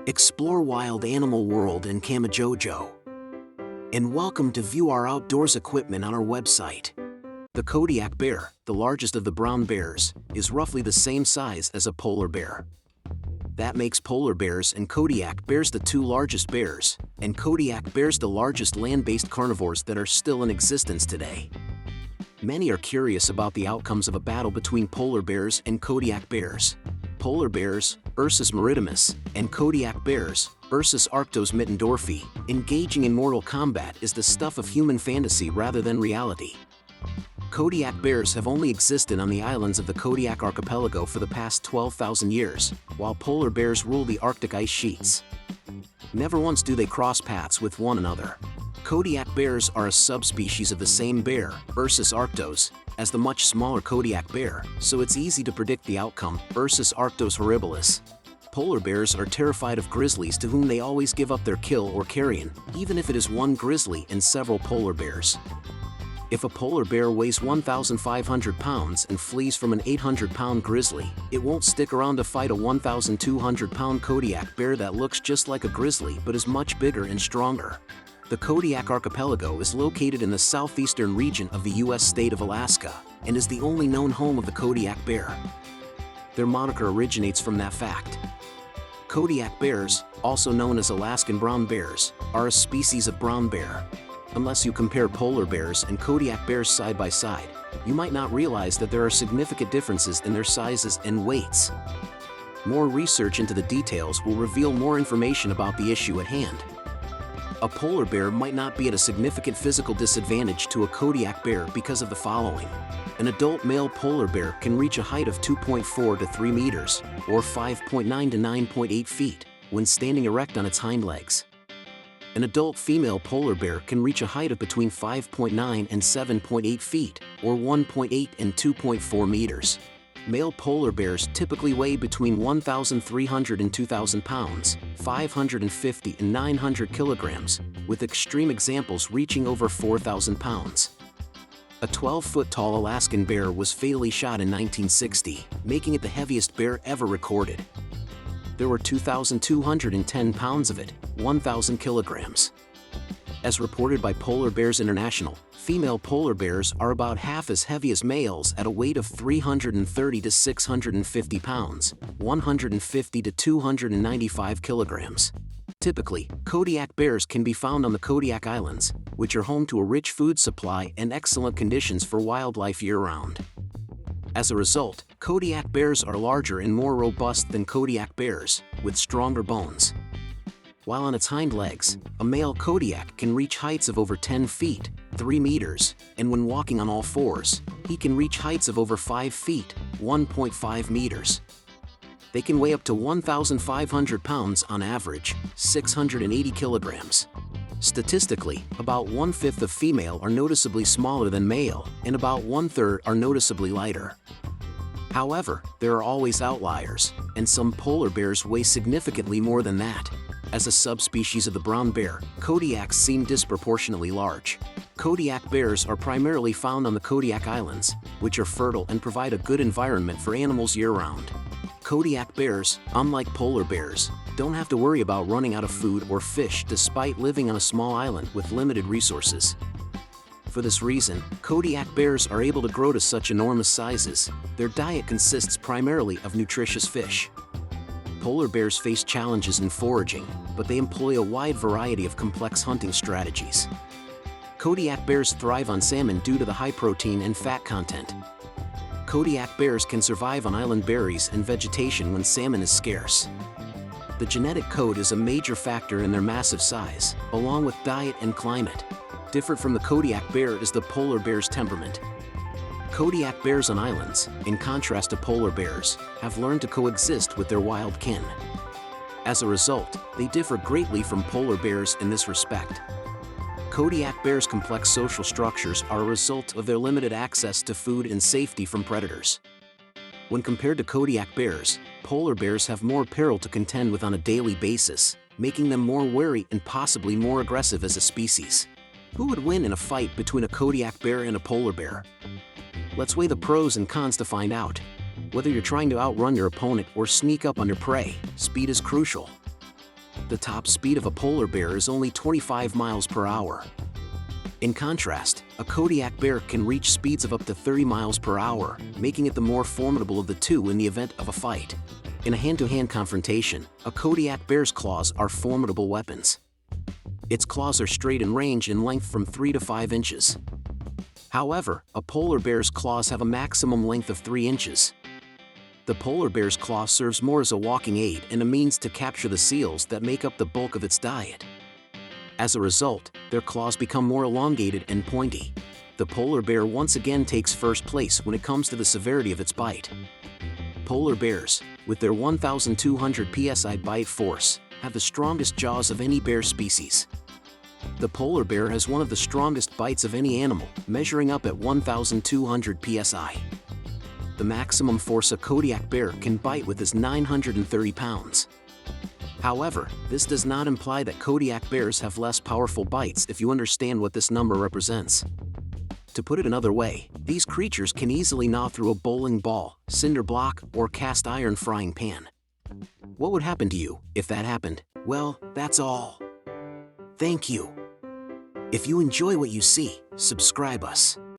Explore wild animal world in Camojojo. And welcome to view our outdoors equipment on our website. The Kodiak bear, the largest of the brown bears, is roughly the same size as a polar bear. That makes polar bears and Kodiak bears the two largest bears, and Kodiak bears the largest land-based carnivores that are still in existence today. Many are curious about the outcomes of a battle between polar bears and Kodiak bears. Polar bears, Ursus maritimus, and Kodiak bears, Ursus arctos mittendorfi, engaging in mortal combat is the stuff of human fantasy rather than reality. Kodiak bears have only existed on the islands of the Kodiak archipelago for the past 12,000 years, while polar bears rule the Arctic ice sheets. Never once do they cross paths with one another. Kodiak bears are a subspecies of the same bear, Ursus arctos, as the much smaller Kodiak bear, so it's easy to predict the outcome, Ursus arctos horribilis. Polar bears are terrified of grizzlies to whom they always give up their kill or carrion, even if it is one grizzly and several polar bears. If a polar bear weighs 1,500 pounds and flees from an 800-pound grizzly, it won't stick around to fight a 1,200-pound Kodiak bear that looks just like a grizzly but is much bigger and stronger. The Kodiak archipelago is located in the southeastern region of the U.S. state of Alaska, and is the only known home of the Kodiak bear. Their moniker originates from that fact. Kodiak bears, also known as Alaskan brown bears, are a species of brown bear. Unless you compare polar bears and Kodiak bears side by side, you might not realize that there are significant differences in their sizes and weights. More research into the details will reveal more information about the issue at hand. A polar bear might not be at a significant physical disadvantage to a Kodiak bear because of the following. An adult male polar bear can reach a height of 2.4 to 3 meters, or 5.9 to 9.8 feet, when standing erect on its hind legs. An adult female polar bear can reach a height of between 5.9 and 7.8 feet, or 1.8 and 2.4 meters. Male polar bears typically weigh between 1,300 and 2,000 pounds, 550 and 900 kilograms, with extreme examples reaching over 4,000 pounds. A 12-foot-tall Alaskan bear was fatally shot in 1960, making it the heaviest bear ever recorded. There were 2,210 pounds of it, 1,000 kilograms. As reported by Polar Bears International, female polar bears are about half as heavy as males at a weight of 330 to 650 pounds, 150 to 295 kilograms. Typically, Kodiak bears can be found on the Kodiak Islands, which are home to a rich food supply and excellent conditions for wildlife year-round. As a result, Kodiak bears are larger and more robust than Kodiak bears, with stronger bones. While on its hind legs, a male Kodiak can reach heights of over 10 feet, 3 meters, and when walking on all fours, he can reach heights of over 5 feet, 1.5 meters. They can weigh up to 1,500 pounds on average, 680 kilograms. Statistically, about 1/5 of female are noticeably smaller than male, and about 1/3 are noticeably lighter. However, there are always outliers, and some polar bears weigh significantly more than that. As a subspecies of the brown bear, Kodiaks seem disproportionately large. Kodiak bears are primarily found on the Kodiak Islands, which are fertile and provide a good environment for animals year-round. Kodiak bears, unlike polar bears, don't have to worry about running out of food or fish despite living on a small island with limited resources. For this reason, Kodiak bears are able to grow to such enormous sizes. Their diet consists primarily of nutritious fish. Polar bears face challenges in foraging, but they employ a wide variety of complex hunting strategies. Kodiak bears thrive on salmon due to the high protein and fat content. Kodiak bears can survive on island berries and vegetation when salmon is scarce. The genetic code is a major factor in their massive size, along with diet and climate. Different from the Kodiak bear is the polar bear's temperament. Kodiak bears on islands, in contrast to polar bears, have learned to coexist with their wild kin. As a result, they differ greatly from polar bears in this respect. Kodiak bears' complex social structures are a result of their limited access to food and safety from predators. When compared to Kodiak bears, polar bears have more peril to contend with on a daily basis, making them more wary and possibly more aggressive as a species. Who would win in a fight between a Kodiak bear and a polar bear? Let's weigh the pros and cons to find out. Whether you're trying to outrun your opponent or sneak up on your prey, speed is crucial. the top speed of a polar bear is only 25 miles per hour. In contrast, a Kodiak bear can reach speeds of up to 30 miles per hour, making it the more formidable of the two in the event of a fight. In a hand-to-hand confrontation, a Kodiak bear's claws are formidable weapons. Its claws are straight and range in length from 3 to 5 inches. However, a polar bear's claws have a maximum length of 3 inches. The polar bear's claw serves more as a walking aid and a means to capture the seals that make up the bulk of its diet. As a result, their claws become more elongated and pointy. The polar bear once again takes first place when it comes to the severity of its bite. Polar bears, with their 1,200 psi bite force, have the strongest jaws of any bear species. The polar bear has one of the strongest bites of any animal, measuring up at 1,200 psi. The maximum force a Kodiak bear can bite with is 930 pounds. However, this does not imply that Kodiak bears have less powerful bites if you understand what this number represents. To put it another way, these creatures can easily gnaw through a bowling ball, cinder block, or cast iron frying pan. What would happen to you if that happened? Well, that's all. Thank you. If you enjoy what you see, subscribe us.